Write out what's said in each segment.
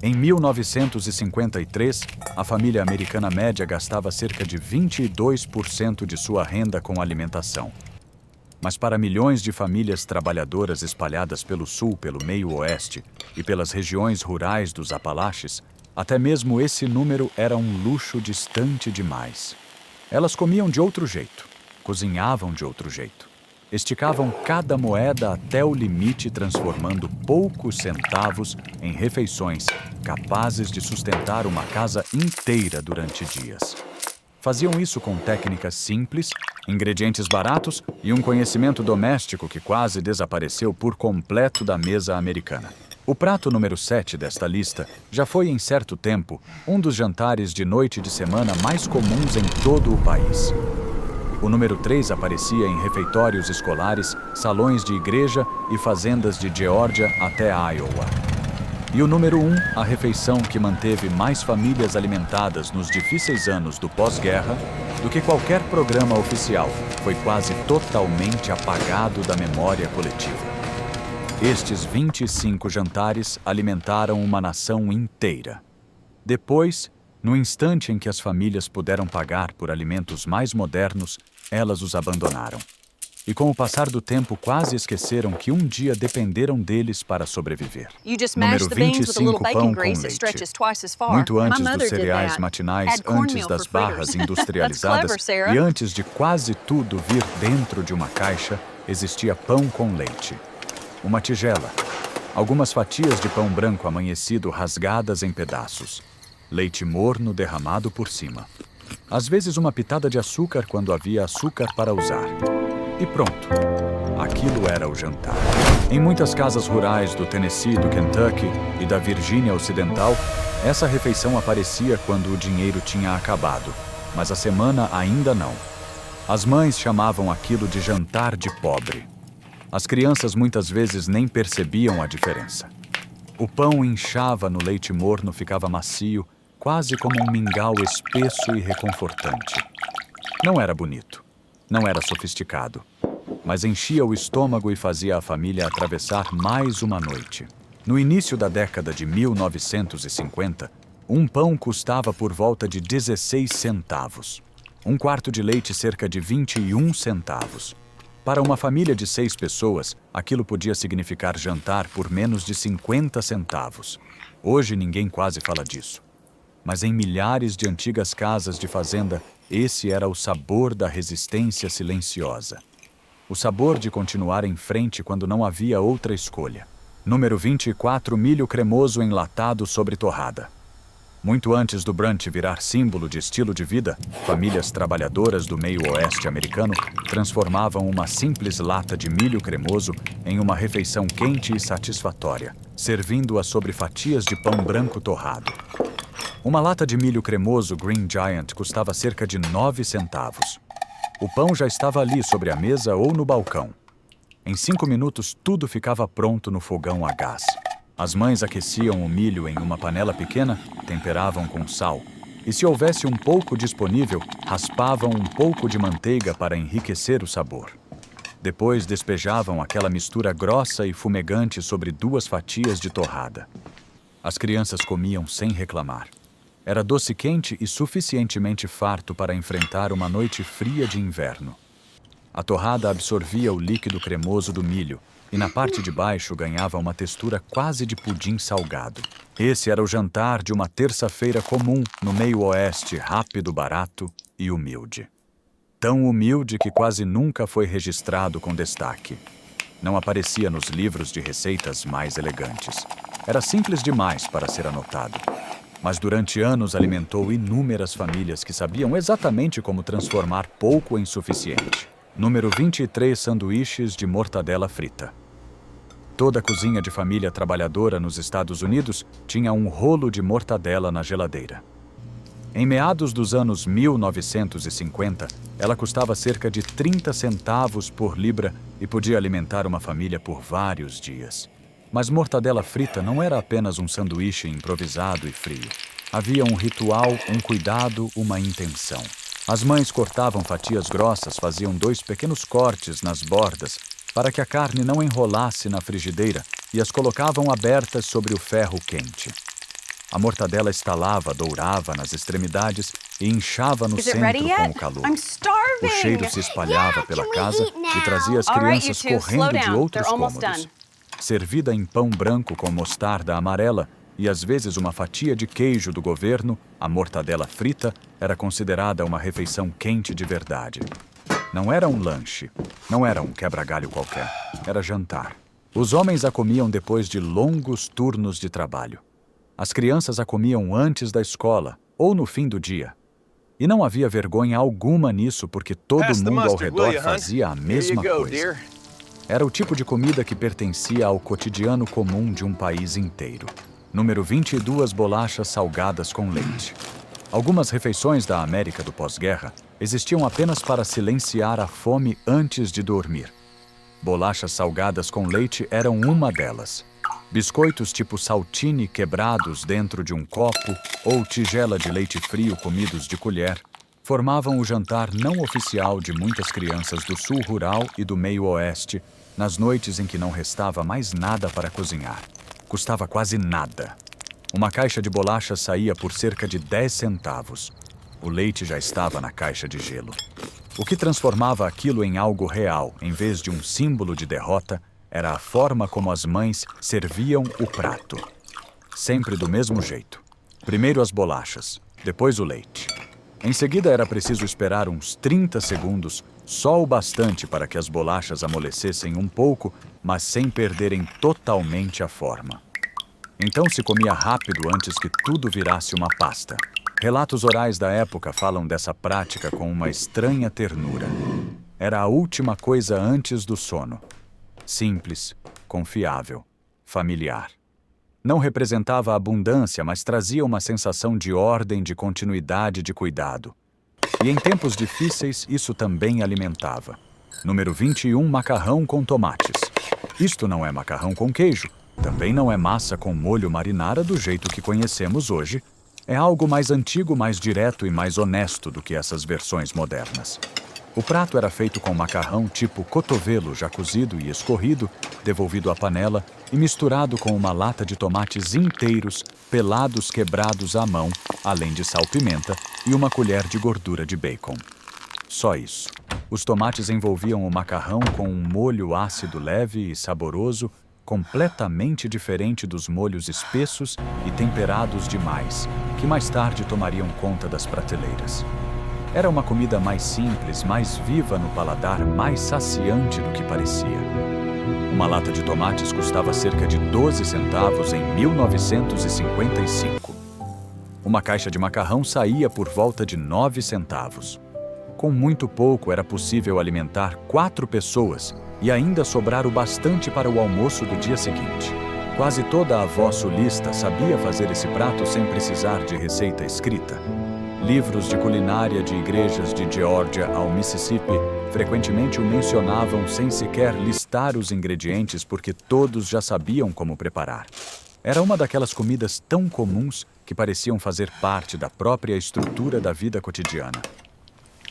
Em 1953, a família americana média gastava cerca de 22% de sua renda com alimentação. Mas para milhões de famílias trabalhadoras espalhadas pelo sul, pelo meio-oeste e pelas regiões rurais dos Apalaches, até mesmo esse número era um luxo distante demais. Elas comiam de outro jeito, cozinhavam de outro jeito. Esticavam cada moeda até o limite, transformando poucos centavos em refeições capazes de sustentar uma casa inteira durante dias. Faziam isso com técnicas simples, ingredientes baratos e um conhecimento doméstico que quase desapareceu por completo da mesa americana. O prato número 7 desta lista já foi, em certo tempo, um dos jantares de noite de semana mais comuns em todo o país. O número 3 aparecia em refeitórios escolares, salões de igreja e fazendas de Geórgia até Iowa. E o número 1, a refeição que manteve mais famílias alimentadas nos difíceis anos do pós-guerra do que qualquer programa oficial, foi quase totalmente apagado da memória coletiva. Estes 25 jantares alimentaram uma nação inteira. Depois, no instante em que as famílias puderam pagar por alimentos mais modernos, elas os abandonaram. E com o passar do tempo, quase esqueceram que um dia dependeram deles para sobreviver. Número 25, pão com leite. Muito antes dos cereais matinais, antes das barras industrializadas e antes de quase tudo vir dentro de uma caixa, existia pão com leite. Uma tigela, algumas fatias de pão branco amanhecido rasgadas em pedaços. Leite morno derramado por cima. Às vezes uma pitada de açúcar quando havia açúcar para usar. E pronto. Aquilo era o jantar. Em muitas casas rurais do Tennessee, do Kentucky e da Virgínia Ocidental, essa refeição aparecia quando o dinheiro tinha acabado, mas a semana ainda não. As mães chamavam aquilo de jantar de pobre. As crianças muitas vezes nem percebiam a diferença. O pão inchava no leite morno, ficava macio, quase como um mingau espesso e reconfortante. Não era bonito, não era sofisticado, mas enchia o estômago e fazia a família atravessar mais uma noite. No início da década de 1950, um pão custava por volta de 16 centavos. Um quarto de leite cerca de 21 centavos. Para uma família de 6 pessoas, aquilo podia significar jantar por menos de 50 centavos. Hoje ninguém quase fala disso. Mas em milhares de antigas casas de fazenda, esse era o sabor da resistência silenciosa. O sabor de continuar em frente quando não havia outra escolha. Número 24, milho cremoso enlatado sobre torrada. Muito antes do brunch virar símbolo de estilo de vida, famílias trabalhadoras do meio-oeste americano transformavam uma simples lata de milho cremoso em uma refeição quente e satisfatória, servindo-a sobre fatias de pão branco torrado. Uma lata de milho cremoso Green Giant custava cerca de 9 centavos. O pão já estava ali sobre a mesa ou no balcão. Em 5 minutos, tudo ficava pronto no fogão a gás. As mães aqueciam o milho em uma panela pequena, temperavam com sal. E se houvesse um pouco disponível, raspavam um pouco de manteiga para enriquecer o sabor. Depois despejavam aquela mistura grossa e fumegante sobre 2 fatias de torrada. As crianças comiam sem reclamar. Era doce quente e suficientemente farto para enfrentar uma noite fria de inverno. A torrada absorvia o líquido cremoso do milho e na parte de baixo ganhava uma textura quase de pudim salgado. Esse era o jantar de uma terça-feira comum no meio-oeste, rápido, barato e humilde. Tão humilde que quase nunca foi registrado com destaque. Não aparecia nos livros de receitas mais elegantes. Era simples demais para ser anotado. Mas durante anos alimentou inúmeras famílias que sabiam exatamente como transformar pouco em suficiente. Número 23, sanduíches de mortadela frita. Toda cozinha de família trabalhadora nos Estados Unidos tinha um rolo de mortadela na geladeira. Em meados dos anos 1950, ela custava cerca de 30 centavos por libra e podia alimentar uma família por vários dias. Mas mortadela frita não era apenas um sanduíche improvisado e frio. Havia um ritual, um cuidado, uma intenção. As mães cortavam fatias grossas, faziam 2 pequenos cortes nas bordas para que a carne não enrolasse na frigideira e as colocavam abertas sobre o ferro quente. A mortadela estalava, dourava nas extremidades e inchava no centro com o calor. O cheiro se espalhava pela casa e trazia as crianças correndo de outros cômodos. Servida em pão branco com mostarda amarela e às vezes uma fatia de queijo do governo, a mortadela frita era considerada uma refeição quente de verdade. Não era um lanche, não era um quebra-galho qualquer, era jantar. Os homens a comiam depois de longos turnos de trabalho. As crianças a comiam antes da escola ou no fim do dia. E não havia vergonha alguma nisso porque todo mundo ao redor fazia a mesma coisa. Era o tipo de comida que pertencia ao cotidiano comum de um país inteiro. Número 22 bolachas salgadas com leite. Algumas refeições da América do pós-guerra existiam apenas para silenciar a fome antes de dormir. Bolachas salgadas com leite eram uma delas. Biscoitos tipo saltine quebrados dentro de um copo ou tigela de leite frio comidos de colher formavam o jantar não oficial de muitas crianças do sul rural e do meio-oeste nas noites em que não restava mais nada para cozinhar. Custava quase nada. Uma caixa de bolachas saía por cerca de 10 centavos. O leite já estava na caixa de gelo. O que transformava aquilo em algo real, em vez de um símbolo de derrota, era a forma como as mães serviam o prato. Sempre do mesmo jeito. Primeiro as bolachas, depois o leite. Em seguida era preciso esperar uns 30 segundos, só o bastante para que as bolachas amolecessem um pouco, mas sem perderem totalmente a forma. Então se comia rápido antes que tudo virasse uma pasta. Relatos orais da época falam dessa prática com uma estranha ternura. Era a última coisa antes do sono. Simples, confiável, familiar. Não representava abundância, mas trazia uma sensação de ordem, de continuidade, de cuidado. E em tempos difíceis, isso também alimentava. Número 21, macarrão com tomates. Isto não é macarrão com queijo. Também não é massa com molho marinara do jeito que conhecemos hoje. É algo mais antigo, mais direto e mais honesto do que essas versões modernas. O prato era feito com macarrão tipo cotovelo já cozido e escorrido, devolvido à panela e misturado com uma lata de tomates inteiros, pelados quebrados à mão, além de sal-pimenta e uma colher de gordura de bacon. Só isso. Os tomates envolviam o macarrão com um molho ácido leve e saboroso, completamente diferente dos molhos espessos e temperados demais, que mais tarde tomariam conta das prateleiras. Era uma comida mais simples, mais viva no paladar, mais saciante do que parecia. Uma lata de tomates custava cerca de 12 centavos em 1955. Uma caixa de macarrão saía por volta de 9 centavos. Com muito pouco era possível alimentar 4 pessoas e ainda sobrar o bastante para o almoço do dia seguinte. Quase toda a avó sulista sabia fazer esse prato sem precisar de receita escrita. Livros de culinária de igrejas de Geórgia ao Mississippi frequentemente o mencionavam sem sequer listar os ingredientes porque todos já sabiam como preparar. Era uma daquelas comidas tão comuns que pareciam fazer parte da própria estrutura da vida cotidiana.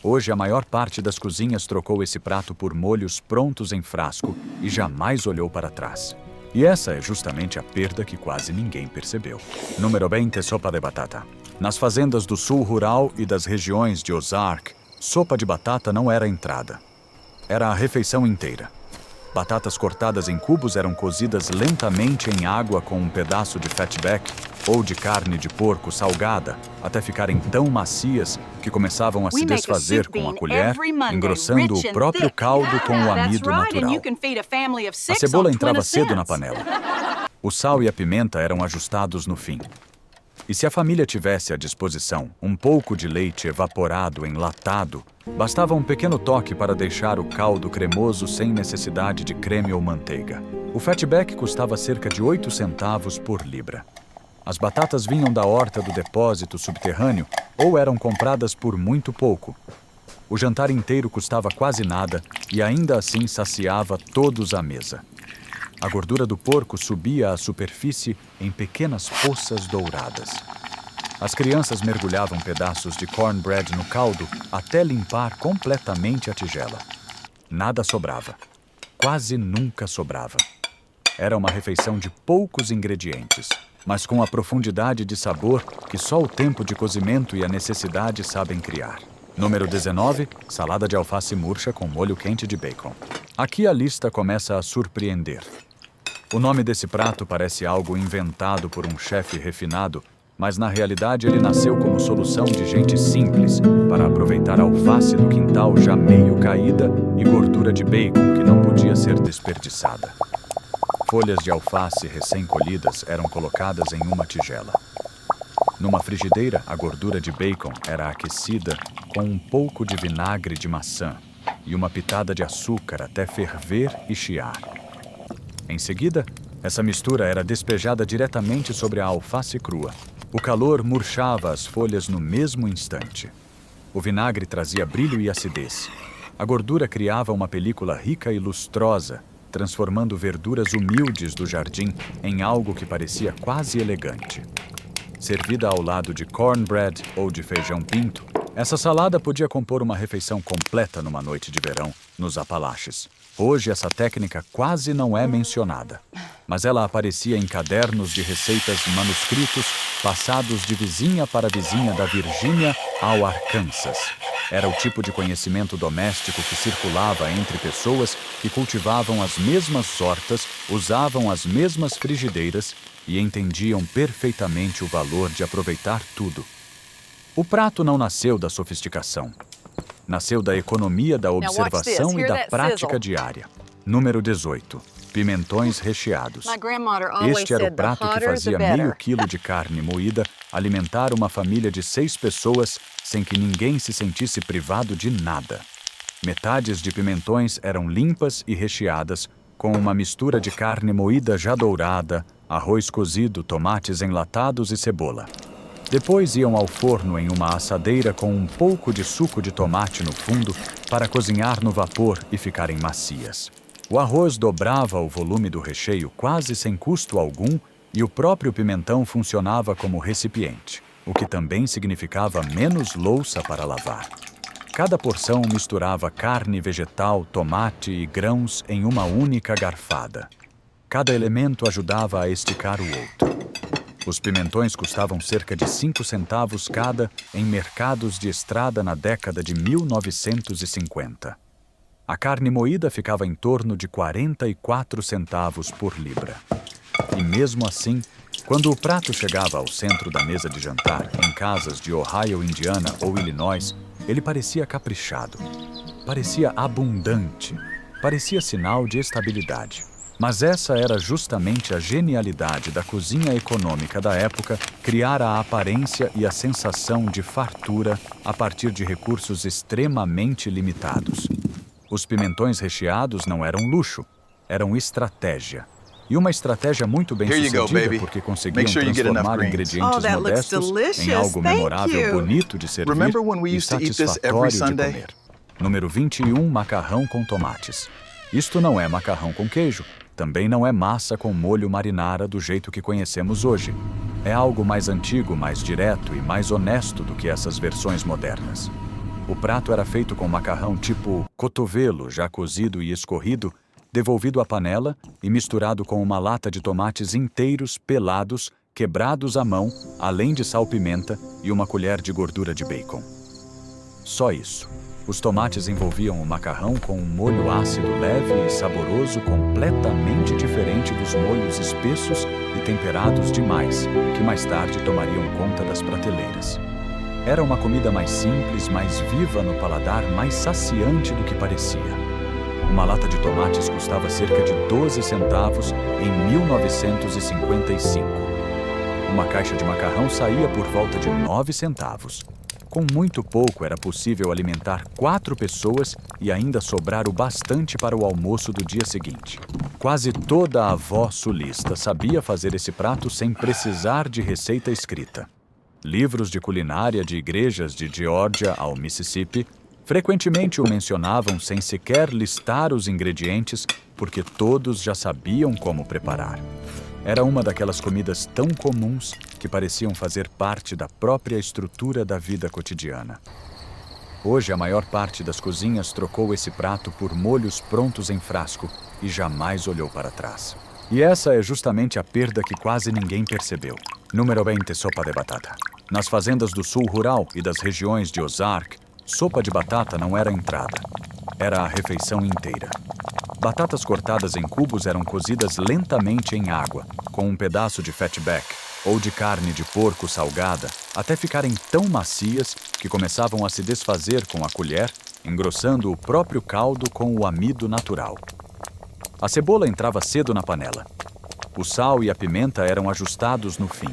Hoje, a maior parte das cozinhas trocou esse prato por molhos prontos em frasco e jamais olhou para trás. E essa é justamente a perda que quase ninguém percebeu. Número 20, sopa de batata. Nas fazendas do sul rural e das regiões de Ozark, sopa de batata não era a entrada. Era a refeição inteira. Batatas cortadas em cubos eram cozidas lentamente em água com um pedaço de fatback ou de carne de porco salgada, até ficarem tão macias que começavam a se desfazer com a colher, engrossando o próprio caldo com o amido natural. A cebola entrava cedo na panela. O sal e a pimenta eram ajustados no fim. E se a família tivesse à disposição um pouco de leite evaporado enlatado, bastava um pequeno toque para deixar o caldo cremoso sem necessidade de creme ou manteiga. O fatback custava cerca de 8 centavos por libra. As batatas vinham da horta do depósito subterrâneo ou eram compradas por muito pouco. O jantar inteiro custava quase nada e ainda assim saciava todos à mesa. A gordura do porco subia à superfície em pequenas poças douradas. As crianças mergulhavam pedaços de cornbread no caldo até limpar completamente a tigela. Nada sobrava. Quase nunca sobrava. Era uma refeição de poucos ingredientes, mas com a profundidade de sabor que só o tempo de cozimento e a necessidade sabem criar. Número 19, salada de alface murcha com molho quente de bacon. Aqui a lista começa a surpreender. O nome desse prato parece algo inventado por um chefe refinado, mas na realidade ele nasceu como solução de gente simples para aproveitar a alface do quintal já meio caída e gordura de bacon que não podia ser desperdiçada. Folhas de alface recém-colhidas eram colocadas em uma tigela. Numa frigideira, a gordura de bacon era aquecida com um pouco de vinagre de maçã e uma pitada de açúcar até ferver e chiar. Em seguida, essa mistura era despejada diretamente sobre a alface crua. O calor murchava as folhas no mesmo instante. O vinagre trazia brilho e acidez. A gordura criava uma película rica e lustrosa, transformando verduras humildes do jardim em algo que parecia quase elegante. Servida ao lado de cornbread ou de feijão pinto, essa salada podia compor uma refeição completa numa noite de verão nos Apalaches. Hoje essa técnica quase não é mencionada, mas ela aparecia em cadernos de receitas manuscritos passados de vizinha para vizinha da Virgínia ao Arkansas. Era o tipo de conhecimento doméstico que circulava entre pessoas que cultivavam as mesmas hortas, usavam as mesmas frigideiras e entendiam perfeitamente o valor de aproveitar tudo. O prato não nasceu da sofisticação. Nasceu da economia da observação e da prática diária. Número 18. Pimentões recheados. Este era o prato que fazia meio quilo de carne moída alimentar uma família de 6 pessoas sem que ninguém se sentisse privado de nada. Metades de pimentões eram limpas e recheadas com uma mistura de carne moída já dourada, arroz cozido, tomates enlatados e cebola. Depois iam ao forno em uma assadeira com um pouco de suco de tomate no fundo para cozinhar no vapor e ficarem macias. O arroz dobrava o volume do recheio quase sem custo algum e o próprio pimentão funcionava como recipiente, o que também significava menos louça para lavar. Cada porção misturava carne vegetal, tomate e grãos em uma única garfada. Cada elemento ajudava a esticar o outro. Os pimentões custavam cerca de 5 centavos cada em mercados de estrada na década de 1950. A carne moída ficava em torno de 44 centavos por libra. E mesmo assim, quando o prato chegava ao centro da mesa de jantar, em casas de Ohio, Indiana ou Illinois, ele parecia caprichado, parecia abundante, parecia sinal de estabilidade. Mas essa era justamente a genialidade da cozinha econômica da época, criar a aparência e a sensação de fartura a partir de recursos extremamente limitados. Os pimentões recheados não eram luxo, eram estratégia. E uma estratégia muito bem sucedida porque conseguiam transformar ingredientes modestos em algo memorável, bonito de servir e satisfatório de comer. Número 21, macarrão com tomates. Isto não é macarrão com queijo. Também não é massa com molho marinara do jeito que conhecemos hoje. É algo mais antigo, mais direto e mais honesto do que essas versões modernas. O prato era feito com macarrão tipo cotovelo, já cozido e escorrido, devolvido à panela e misturado com uma lata de tomates inteiros, pelados, quebrados à mão, além de sal-pimenta e uma colher de gordura de bacon. Só isso. Os tomates envolviam o macarrão com um molho ácido leve e saboroso completamente diferente dos molhos espessos e temperados demais, que mais tarde tomariam conta das prateleiras. Era uma comida mais simples, mais viva no paladar, mais saciante do que parecia. Uma lata de tomates custava cerca de 12 centavos em 1955. Uma caixa de macarrão saía por volta de 9 centavos. Com muito pouco era possível alimentar 4 pessoas e ainda sobrar o bastante para o almoço do dia seguinte. Quase toda a avó sulista sabia fazer esse prato sem precisar de receita escrita. Livros de culinária de igrejas de Geórgia ao Mississippi frequentemente o mencionavam sem sequer listar os ingredientes, porque todos já sabiam como preparar. Era uma daquelas comidas tão comuns que pareciam fazer parte da própria estrutura da vida cotidiana. Hoje, a maior parte das cozinhas trocou esse prato por molhos prontos em frasco e jamais olhou para trás. E essa é justamente a perda que quase ninguém percebeu. Número 20, sopa de batata. Nas fazendas do sul rural e das regiões de Ozark, sopa de batata não era a entrada. Era a refeição inteira. Batatas cortadas em cubos eram cozidas lentamente em água, com um pedaço de fatback ou de carne de porco salgada, até ficarem tão macias que começavam a se desfazer com a colher, engrossando o próprio caldo com o amido natural. A cebola entrava cedo na panela. O sal e a pimenta eram ajustados no fim.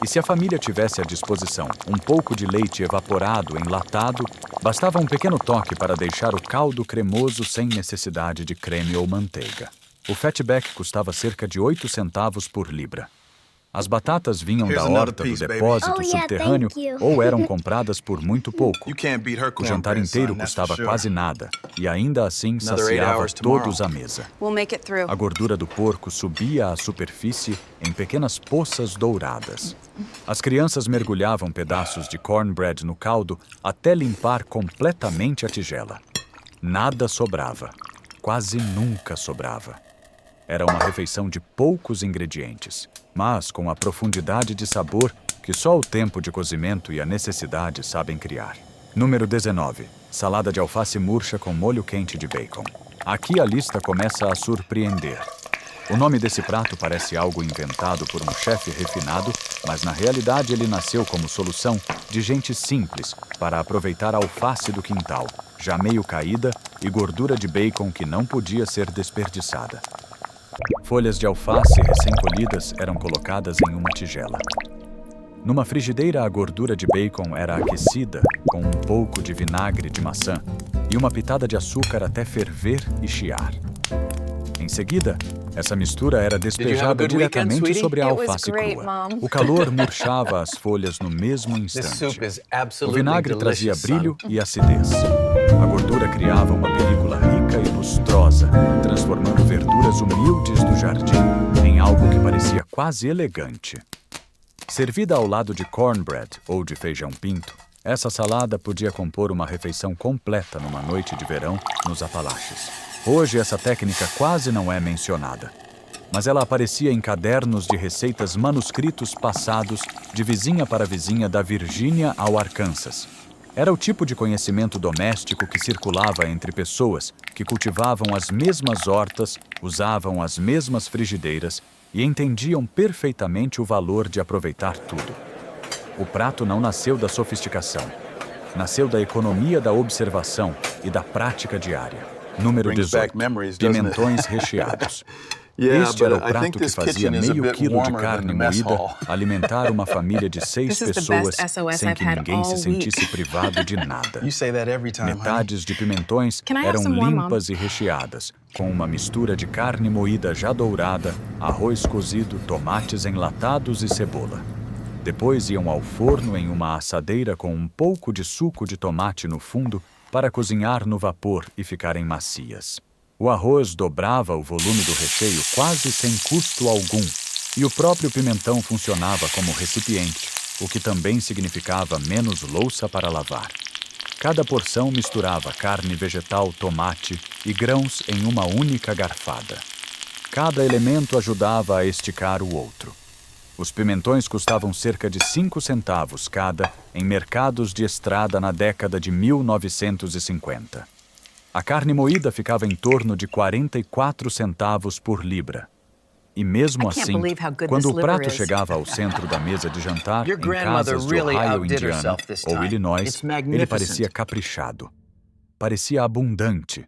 E se a família tivesse à disposição um pouco de leite evaporado enlatado, bastava um pequeno toque para deixar o caldo cremoso sem necessidade de creme ou manteiga. O fatback custava cerca de 8 centavos por libra. As batatas vinham da horta do depósito subterrâneo ou eram compradas por muito pouco. O jantar inteiro custava quase nada e ainda assim saciava todos à mesa. A gordura do porco subia à superfície em pequenas poças douradas. As crianças mergulhavam pedaços de cornbread no caldo até limpar completamente a tigela. Nada sobrava. Quase nunca sobrava. Era uma refeição de poucos ingredientes, mas com a profundidade de sabor que só o tempo de cozimento e a necessidade sabem criar. Número 19. Salada de alface murcha com molho quente de bacon. Aqui a lista começa a surpreender. O nome desse prato parece algo inventado por um chefe refinado, mas na realidade ele nasceu como solução de gente simples para aproveitar a alface do quintal, já meio caída, e gordura de bacon que não podia ser desperdiçada. Folhas de alface recém-colhidas eram colocadas em uma tigela. Numa frigideira, a gordura de bacon era aquecida com um pouco de vinagre de maçã e uma pitada de açúcar até ferver e chiar. Em seguida, essa mistura era despejada diretamente sobre a alface crua. O calor murchava as folhas no mesmo instante. O vinagre trazia brilho e acidez. A gordura criava uma película rica e lustrosa, transformando verduras humildes do jardim em algo que parecia quase elegante. Servida ao lado de cornbread ou de feijão pinto, essa salada podia compor uma refeição completa numa noite de verão nos Apalaches. Hoje essa técnica quase não é mencionada, mas ela aparecia em cadernos de receitas manuscritos passados de vizinha para vizinha da Virgínia ao Arkansas. Era o tipo de conhecimento doméstico que circulava entre pessoas que cultivavam as mesmas hortas, usavam as mesmas frigideiras e entendiam perfeitamente o valor de aproveitar tudo. O prato não nasceu da sofisticação. Nasceu da economia da observação e da prática diária. Número 18. Pimentões recheados. Este era o prato que fazia meio quilo de carne moída alimentar uma família de 6 pessoas sem que ninguém se sentisse privado de nada. Metades de pimentões eram limpas e recheadas, com uma mistura de carne moída já dourada, arroz cozido, tomates enlatados e cebola. Depois iam ao forno em uma assadeira com um pouco de suco de tomate no fundo para cozinhar no vapor e ficarem macias. O arroz dobrava o volume do recheio quase sem custo algum, e o próprio pimentão funcionava como recipiente, o que também significava menos louça para lavar. Cada porção misturava carne vegetal, tomate e grãos em uma única garfada. Cada elemento ajudava a esticar o outro. Os pimentões custavam cerca de 5 centavos cada em mercados de estrada na década de 1950. A carne moída ficava em torno de 44 centavos por libra. E mesmo assim, quando o prato chegava ao centro da mesa de jantar, em casas de Ohio, Indiana ou Illinois, ele parecia caprichado. Parecia abundante.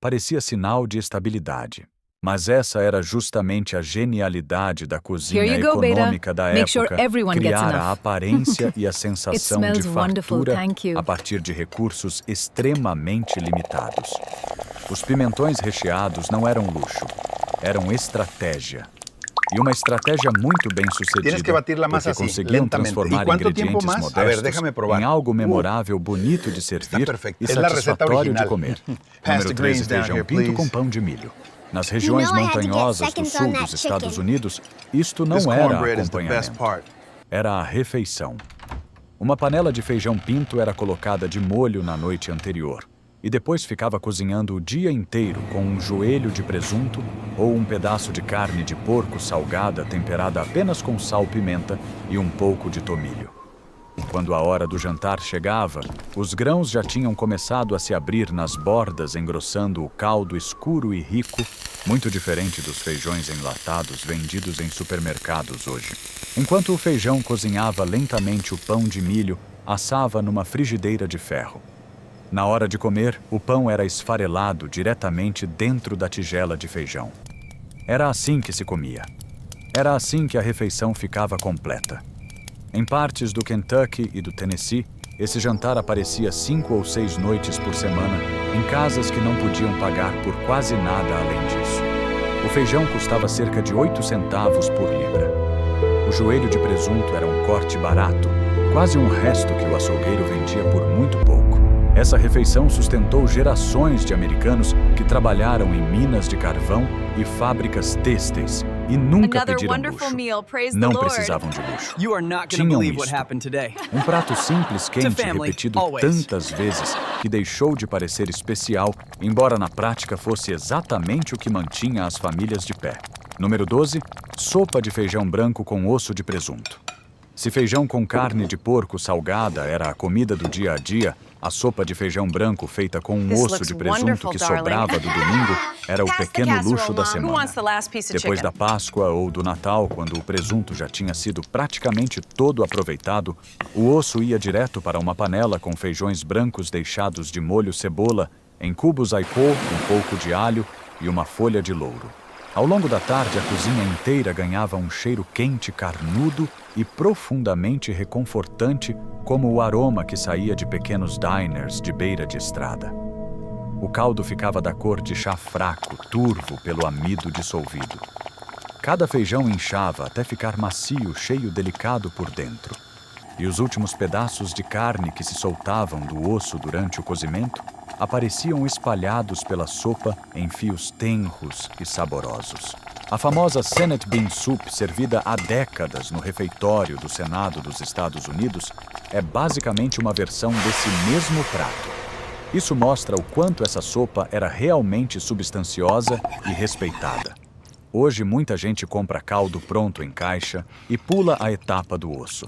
Parecia sinal de estabilidade. Mas essa era justamente a genialidade da cozinha econômica da época, criar a aparência e a sensação de fartura a partir de recursos extremamente limitados. Os pimentões recheados não eram luxo, eram estratégia. E uma estratégia muito bem sucedida, porque conseguiam transformar ingredientes modestos em algo memorável, bonito de servir e satisfatório de comer. Número 13, feijão pinto com pão de milho. Nas regiões montanhosas do sul dos Estados Unidos, isto não era acompanhamento, era a refeição. Uma panela de feijão pinto era colocada de molho na noite anterior. e depois ficava cozinhando o dia inteiro com um joelho de presunto ou um pedaço de carne de porco salgada temperada apenas com sal, pimenta e um pouco de tomilho. Quando a hora do jantar chegava, os grãos já tinham começado a se abrir nas bordas, engrossando o caldo escuro e rico, muito diferente dos feijões enlatados vendidos em supermercados hoje. Enquanto o feijão cozinhava lentamente, o pão de milho assava numa frigideira de ferro. Na hora de comer, o pão era esfarelado diretamente dentro da tigela de feijão. Era assim que se comia. Era assim que a refeição ficava completa. Em partes do Kentucky e do Tennessee, esse jantar aparecia 5 ou 6 noites por semana em casas que não podiam pagar por quase nada além disso. O feijão custava cerca de 8 centavos por libra. O joelho de presunto era um corte barato, quase um resto que o açougueiro vendia por muito pouco. Essa refeição sustentou gerações de americanos que trabalharam em minas de carvão e fábricas têxteis e nunca pediram luxo. Não precisavam de luxo. Tinham isto. Um prato simples, quente, repetido tantas vezes que deixou de parecer especial, embora na prática fosse exatamente o que mantinha as famílias de pé. Número 12. Sopa de feijão branco com osso de presunto. Se feijão com carne de porco salgada era a comida do dia a dia, a sopa de feijão branco feita com um osso de presunto que sobrava do domingo era o pequeno luxo da semana. Depois da Páscoa ou do Natal, quando o presunto já tinha sido praticamente todo aproveitado, o osso ia direto para uma panela com feijões brancos deixados de molho cebola, em cubos aipô, um pouco de alho e uma folha de louro. Ao longo da tarde, a cozinha inteira ganhava um cheiro quente, carnudo e profundamente reconfortante, como o aroma que saía de pequenos diners de beira de estrada. O caldo ficava da cor de chá fraco, turvo pelo amido dissolvido. Cada feijão inchava até ficar macio, cheio, delicado por dentro. E os últimos pedaços de carne que se soltavam do osso durante o cozimento apareciam espalhados pela sopa em fios tenros e saborosos. A famosa Senate Bean Soup, servida há décadas no refeitório do Senado dos Estados Unidos, é basicamente uma versão desse mesmo prato. Isso mostra o quanto essa sopa era realmente substanciosa e respeitada. Hoje, muita gente compra caldo pronto em caixa e pula a etapa do osso.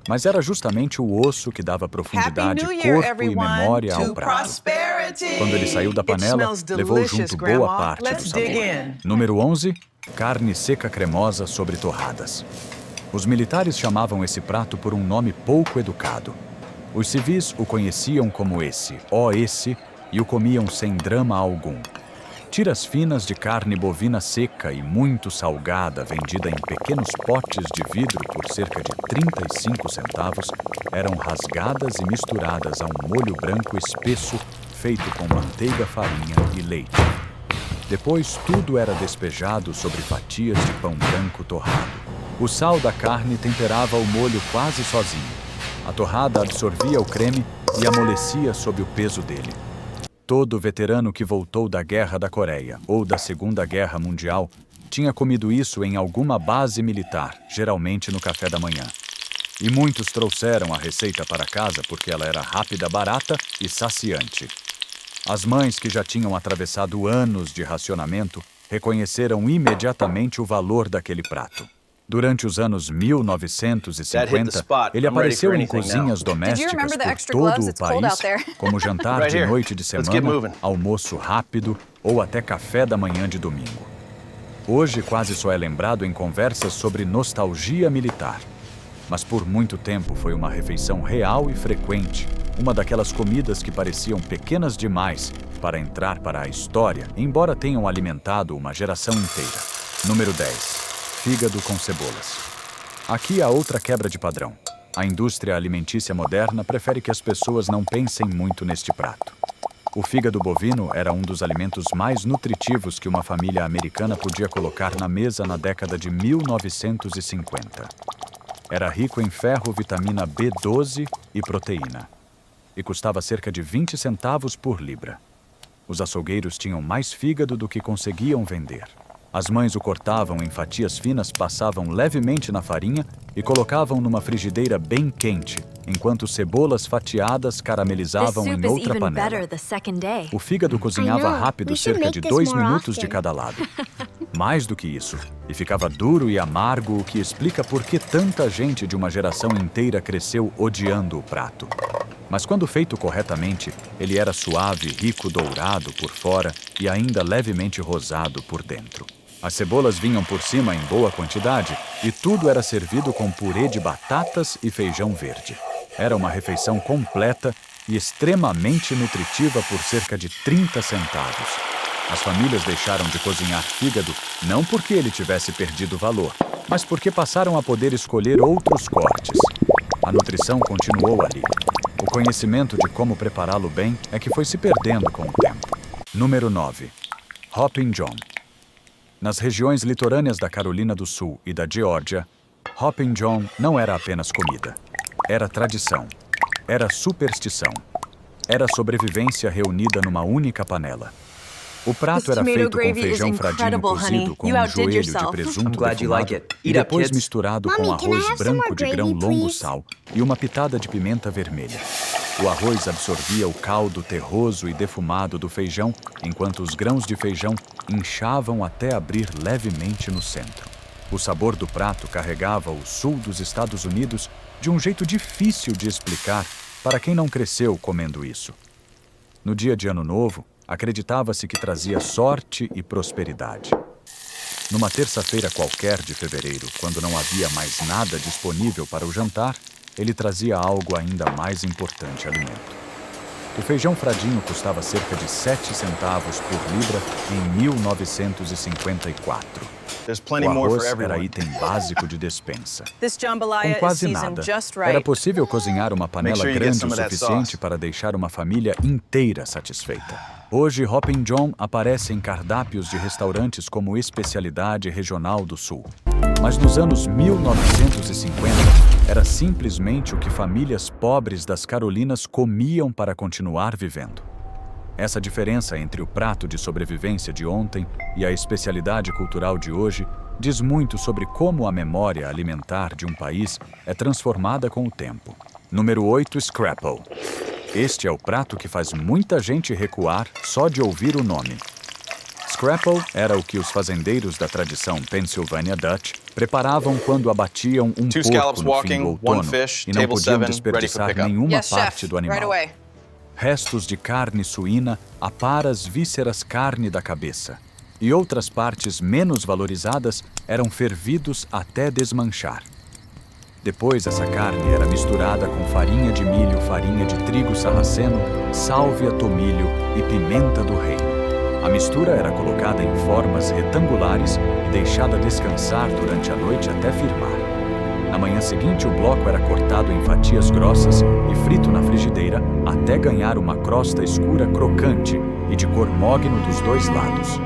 Mas era justamente o osso que dava profundidade, corpo e memória ao prato. Quando ele saiu da panela, levou junto boa parte do sabor. Número 11. Carne seca cremosa sobre torradas. Os militares chamavam esse prato por um nome pouco educado. Os civis o conheciam como esse, e o comiam sem drama algum. Tiras finas de carne bovina seca e muito salgada, vendida em pequenos potes de vidro por cerca de 35 centavos, eram rasgadas e misturadas a um molho branco espesso feito com manteiga, farinha e leite. Depois, tudo era despejado sobre fatias de pão branco torrado. O sal da carne temperava o molho quase sozinho. A torrada absorvia o creme e amolecia sob o peso dele. Todo veterano que voltou da Guerra da Coreia ou da Segunda Guerra Mundial tinha comido isso em alguma base militar, geralmente no café da manhã. E muitos trouxeram a receita para casa porque ela era rápida, barata e saciante. As mães que já tinham atravessado anos de racionamento reconheceram imediatamente o valor daquele prato. Durante os anos 1950, ele apareceu em cozinhas domésticas por todo o país, como jantar de noite de semana, almoço rápido ou até café da manhã de domingo. Hoje quase só é lembrado em conversas sobre nostalgia militar. Mas por muito tempo foi uma refeição real e frequente, uma daquelas comidas que pareciam pequenas demais para entrar para a história, embora tenham alimentado uma geração inteira. Número 10. Fígado com cebolas. Aqui há outra quebra de padrão. A indústria alimentícia moderna prefere que as pessoas não pensem muito neste prato. O fígado bovino era um dos alimentos mais nutritivos que uma família americana podia colocar na mesa na década de 1950. Era rico em ferro, vitamina B12 e proteína. E custava cerca de 20 centavos por libra. Os açougueiros tinham mais fígado do que conseguiam vender. As mães o cortavam em fatias finas, passavam levemente na farinha e colocavam numa frigideira bem quente, enquanto cebolas fatiadas caramelizavam em outra panela. O fígado cozinhava rápido cerca de 2 minutos de cada lado. Mais do que isso, e ficava duro e amargo, o que explica por que tanta gente de uma geração inteira cresceu odiando o prato. Mas quando feito corretamente, ele era suave, rico, dourado por fora e ainda levemente rosado por dentro. As cebolas vinham por cima em boa quantidade e tudo era servido com purê de batatas e feijão verde. Era uma refeição completa e extremamente nutritiva por cerca de 30 centavos. As famílias deixaram de cozinhar fígado não porque ele tivesse perdido valor, mas porque passaram a poder escolher outros cortes. A nutrição continuou ali. O conhecimento de como prepará-lo bem é que foi se perdendo com o tempo. Número 9. Hoppin' John. Nas regiões litorâneas da Carolina do Sul e da Geórgia, Hoppin' John não era apenas comida. Era tradição. Era superstição. Era sobrevivência reunida numa única panela. O prato era feito com feijão fradinho cozido com um joelho de presunto defumado e depois misturado com arroz branco de grão longo-sal e uma pitada de pimenta vermelha. O arroz absorvia o caldo terroso e defumado do feijão, enquanto os grãos de feijão inchavam até abrir levemente no centro. O sabor do prato carregava o sul dos Estados Unidos de um jeito difícil de explicar para quem não cresceu comendo isso. No dia de Ano Novo, acreditava-se que trazia sorte e prosperidade. Numa terça-feira qualquer de fevereiro, quando não havia mais nada disponível para o jantar, ele trazia algo ainda mais importante alimento. O feijão fradinho custava cerca de 7 centavos por libra em 1954. O arroz era item básico de despensa. Com quase nada, era possível cozinhar uma panela grande o suficiente para deixar uma família inteira satisfeita. Hoje, Hoppin' John aparece em cardápios de restaurantes como especialidade regional do Sul. Mas nos anos 1950, era simplesmente o que famílias pobres das Carolinas comiam para continuar vivendo. Essa diferença entre o prato de sobrevivência de ontem e a especialidade cultural de hoje diz muito sobre como a memória alimentar de um país é transformada com o tempo. Número 8, Scrapple. Este é o prato que faz muita gente recuar só de ouvir o nome. Scrapple era o que os fazendeiros da tradição Pennsylvania Dutch preparavam quando abatiam um porco no fim do outono e não podiam desperdiçar nenhuma parte do animal. Restos de carne suína, aparas, vísceras, carne da cabeça. E outras partes menos valorizadas eram fervidos até desmanchar. Depois, essa carne era misturada com farinha de milho, farinha de trigo sarraceno, sálvia, tomilho e pimenta do reino. A mistura era colocada em formas retangulares e deixada descansar durante a noite até firmar. Na manhã seguinte, o bloco era cortado em fatias grossas e frito na frigideira até ganhar uma crosta escura crocante e de cor mogno dos dois lados.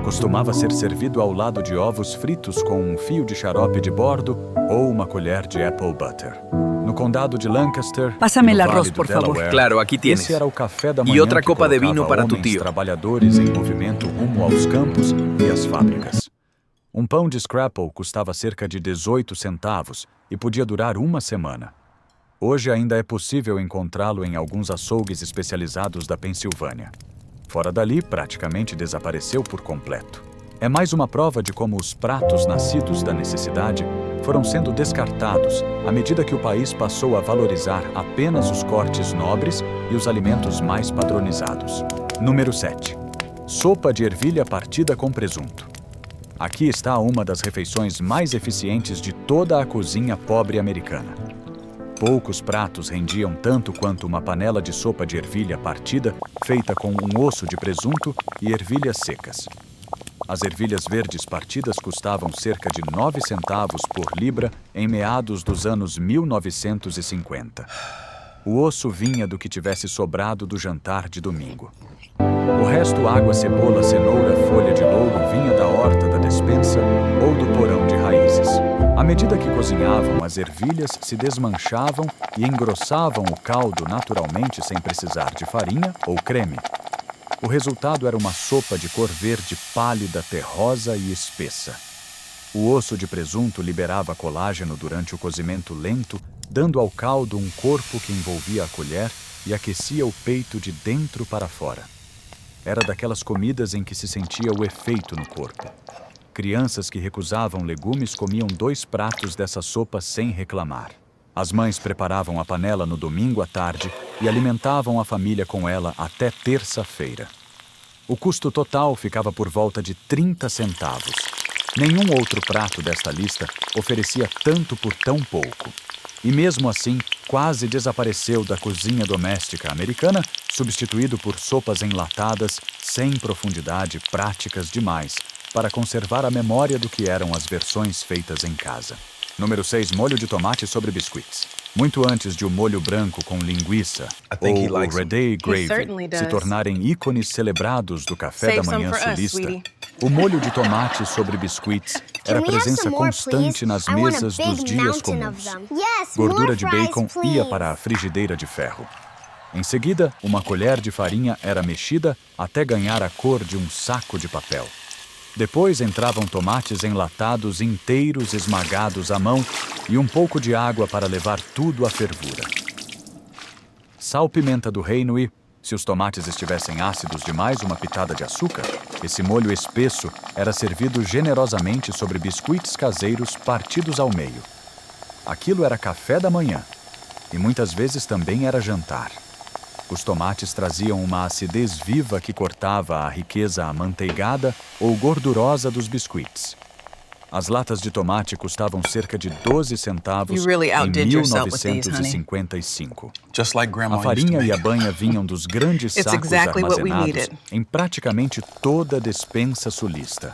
Costumava ser servido ao lado de ovos fritos com um fio de xarope de bordo ou uma colher de apple butter. No condado de Lancaster, Pásame el no Vale arroz, do por favor. Delaware, Claro, aquí tienes. esse era o café da manhã Y otra que copa de colocava vino para tu homens tío. trabalhadores em movimento rumo aos campos e às fábricas. Um pão de scrapple custava cerca de 18 centavos e podia durar uma semana. Hoje ainda é possível encontrá-lo em alguns açougues especializados da Pensilvânia. Fora dali, praticamente desapareceu por completo. É mais uma prova de como os pratos nascidos da necessidade foram sendo descartados à medida que o país passou a valorizar apenas os cortes nobres e os alimentos mais padronizados. Número 7. Sopa de ervilha partida com presunto. Aqui está uma das refeições mais eficientes de toda a cozinha pobre americana. Poucos pratos rendiam tanto quanto uma panela de sopa de ervilha partida feita com um osso de presunto e ervilhas secas. As ervilhas verdes partidas custavam cerca de 9 centavos por libra em meados dos anos 1950. O osso vinha do que tivesse sobrado do jantar de domingo. O resto, água, cebola, cenoura, folha de louro, vinha da horta da despensa ou do porão de raízes. À medida que cozinhavam, as ervilhas se desmanchavam e engrossavam o caldo naturalmente sem precisar de farinha ou creme. O resultado era uma sopa de cor verde pálida, terrosa e espessa. O osso de presunto liberava colágeno durante o cozimento lento, dando ao caldo um corpo que envolvia a colher e aquecia o peito de dentro para fora. Era daquelas comidas em que se sentia o efeito no corpo. Crianças que recusavam legumes comiam 2 pratos dessa sopa sem reclamar. As mães preparavam a panela no domingo à tarde e alimentavam a família com ela até terça-feira. O custo total ficava por volta de 30 centavos. Nenhum outro prato desta lista oferecia tanto por tão pouco. E mesmo assim, quase desapareceu da cozinha doméstica americana, substituído por sopas enlatadas, sem profundidade, práticas demais, para conservar a memória do que eram as versões feitas em casa. Número 6, molho de tomate sobre biscuits. Muito antes de o molho branco com linguiça ou o Red Eye Gravy se tornarem ícones celebrados do café da manhã sulista, o molho de tomate sobre biscuits era presença constante nas mesas dos dias comuns. Gordura de bacon ia para a frigideira de ferro. Em seguida, uma colher de farinha era mexida até ganhar a cor de um saco de papel. Depois entravam tomates enlatados inteiros esmagados à mão e um pouco de água para levar tudo à fervura. Sal-pimenta do reino e, se os tomates estivessem ácidos demais, uma pitada de açúcar. Esse molho espesso era servido generosamente sobre biscuits caseiros partidos ao meio. Aquilo era café da manhã e muitas vezes também era jantar. Os tomates traziam uma acidez viva que cortava a riqueza amanteigada ou gordurosa dos biscuits. As latas de tomate custavam cerca de 12 centavos em 1955. A farinha e a banha vinham dos grandes sacos armazenados em praticamente toda a despensa sulista.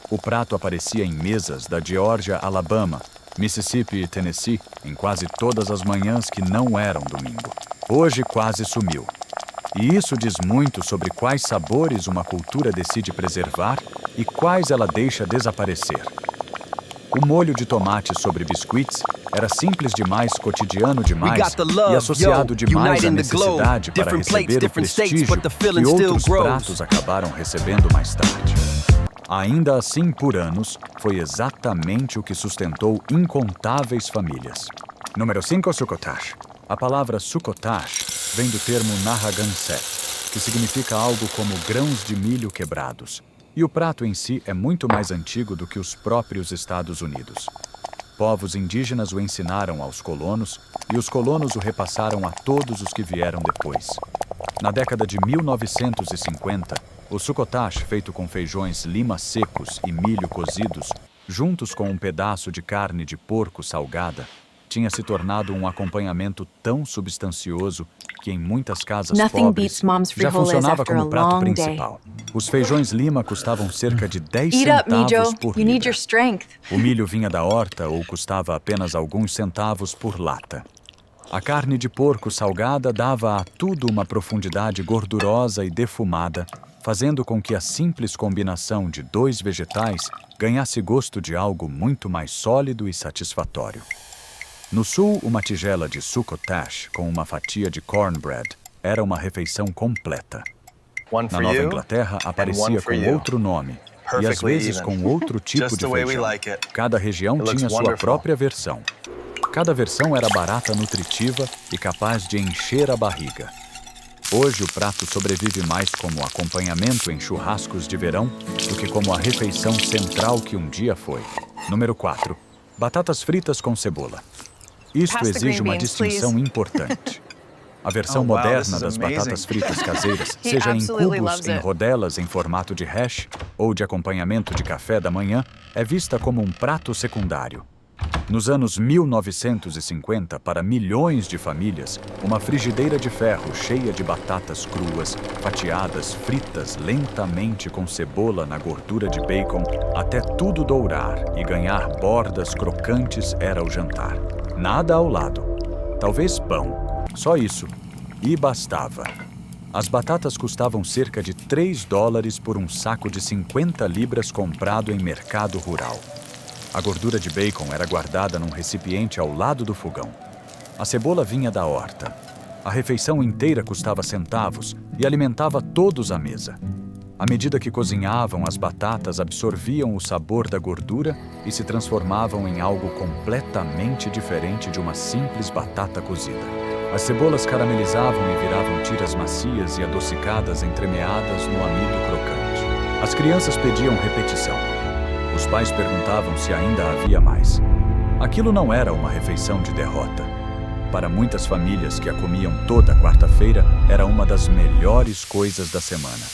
O prato aparecia em mesas da Geórgia, Alabama, Mississippi e Tennessee em quase todas as manhãs que não eram domingo. Hoje quase sumiu. E isso diz muito sobre quais sabores uma cultura decide preservar e quais ela deixa desaparecer. O molho de tomate sobre biscuits era simples demais, cotidiano demais e associado demais à necessidade para receber o prestígio que outros pratos acabaram recebendo mais tarde. Ainda assim, por anos, foi exatamente o que sustentou incontáveis famílias. Número 5, succotash. A palavra succotash vem do termo Narragansett, que significa algo como grãos de milho quebrados. E o prato em si é muito mais antigo do que os próprios Estados Unidos. Povos indígenas o ensinaram aos colonos e os colonos o repassaram a todos os que vieram depois. Na década de 1950, o succotash, feito com feijões lima secos e milho cozidos, juntos com um pedaço de carne de porco salgada, tinha se tornado um acompanhamento tão substancioso que em muitas casas pobres já funcionava como prato principal. Os feijões lima custavam cerca de 10 centavos por libra. O milho vinha da horta ou custava apenas alguns centavos por lata. A carne de porco salgada dava a tudo uma profundidade gordurosa e defumada, fazendo com que a simples combinação de 2 vegetais ganhasse gosto de algo muito mais sólido e satisfatório. No sul, uma tigela de succotash com uma fatia de cornbread era uma refeição completa. Na Nova Inglaterra, aparecia com outro nome e às vezes com outro tipo de feijão. Cada região tinha sua própria versão. Cada versão era barata, nutritiva e capaz de encher a barriga. Hoje, o prato sobrevive mais como acompanhamento em churrascos de verão do que como a refeição central que um dia foi. Número 4. Batatas fritas com cebola. Isto exige uma distinção importante. A versão moderna das batatas fritas caseiras, seja em cubos, em rodelas em formato de hash ou de acompanhamento de café da manhã, é vista como um prato secundário. Nos anos 1950, para milhões de famílias, uma frigideira de ferro cheia de batatas cruas, fatiadas, fritas lentamente com cebola na gordura de bacon, até tudo dourar e ganhar bordas crocantes era o jantar. Nada ao lado. Talvez pão. Só isso. E bastava. As batatas custavam cerca de $3 por um saco de 50 libras comprado em mercado rural. A gordura de bacon era guardada num recipiente ao lado do fogão. A cebola vinha da horta. A refeição inteira custava centavos e alimentava todos à mesa. À medida que cozinhavam, as batatas absorviam o sabor da gordura e se transformavam em algo completamente diferente de uma simples batata cozida. As cebolas caramelizavam e viravam tiras macias e adocicadas entremeadas no amido crocante. As crianças pediam repetição. Os pais perguntavam se ainda havia mais. Aquilo não era uma refeição de derrota. Para muitas famílias que a comiam toda quarta-feira, era uma das melhores coisas da semana.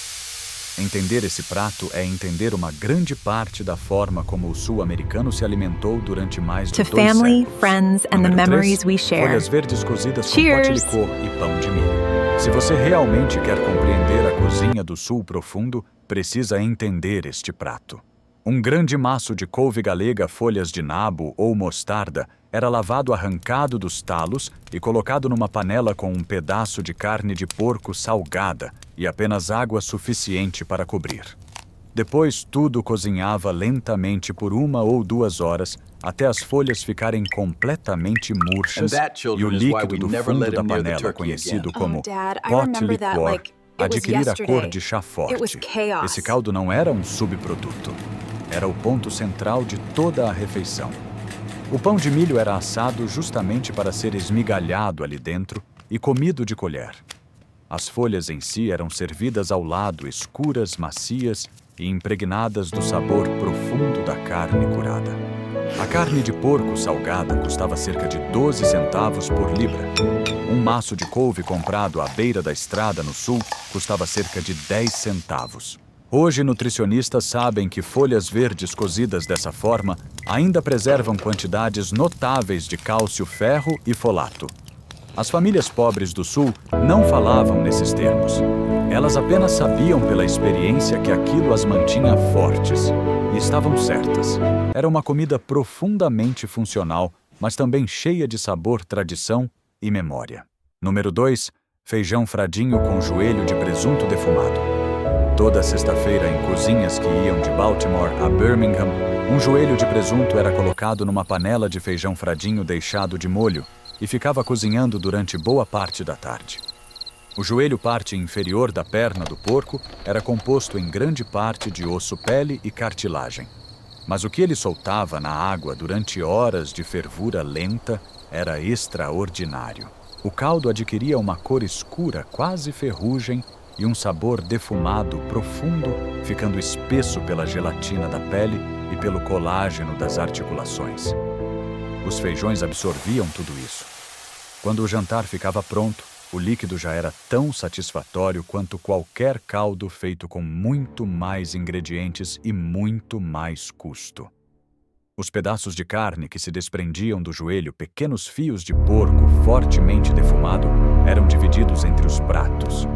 Entender esse prato é entender uma grande parte da forma como o sul-americano se alimentou durante mais de 2 family, séculos. friends, and the Número 3, memories we share. folhas verdes cozidas com Cheers! pote licor e pão de milho. Se você realmente quer compreender a cozinha do sul profundo, precisa entender este prato. Um grande maço de couve galega, folhas de nabo ou mostarda era lavado arrancado dos talos e colocado numa panela com um pedaço de carne de porco salgada e apenas água suficiente para cobrir. Depois, tudo cozinhava lentamente por 1 ou 2 horas até as folhas ficarem completamente murchas e o líquido do fundo da panela, conhecido como pot liquor, adquirir a cor de chá forte. Esse caldo não era um subproduto. Era o ponto central de toda a refeição. O pão de milho era assado justamente para ser esmigalhado ali dentro e comido de colher. As folhas em si eram servidas ao lado, escuras, macias e impregnadas do sabor profundo da carne curada. A carne de porco salgada custava cerca de 12 centavos por libra. Um maço de couve comprado à beira da estrada no sul custava cerca de 10 centavos. Hoje, nutricionistas sabem que folhas verdes cozidas dessa forma ainda preservam quantidades notáveis de cálcio, ferro e folato. As famílias pobres do sul não falavam nesses termos. Elas apenas sabiam pela experiência que aquilo as mantinha fortes. E estavam certas. Era uma comida profundamente funcional, mas também cheia de sabor, tradição e memória. Número 2. Feijão fradinho com joelho de presunto defumado. Toda sexta-feira, em cozinhas que iam de Baltimore a Birmingham, um joelho de presunto era colocado numa panela de feijão fradinho deixado de molho e ficava cozinhando durante boa parte da tarde. O joelho, parte inferior da perna do porco, era composto em grande parte de osso, pele e cartilagem. Mas o que ele soltava na água durante horas de fervura lenta era extraordinário. O caldo adquiria uma cor escura, quase ferrugem, e um sabor defumado profundo, ficando espesso pela gelatina da pele e pelo colágeno das articulações. Os feijões absorviam tudo isso. Quando o jantar ficava pronto, o líquido já era tão satisfatório quanto qualquer caldo feito com muito mais ingredientes e muito mais custo. Os pedaços de carne que se desprendiam do joelho, pequenos fios de porco fortemente defumado, eram divididos entre os pratos.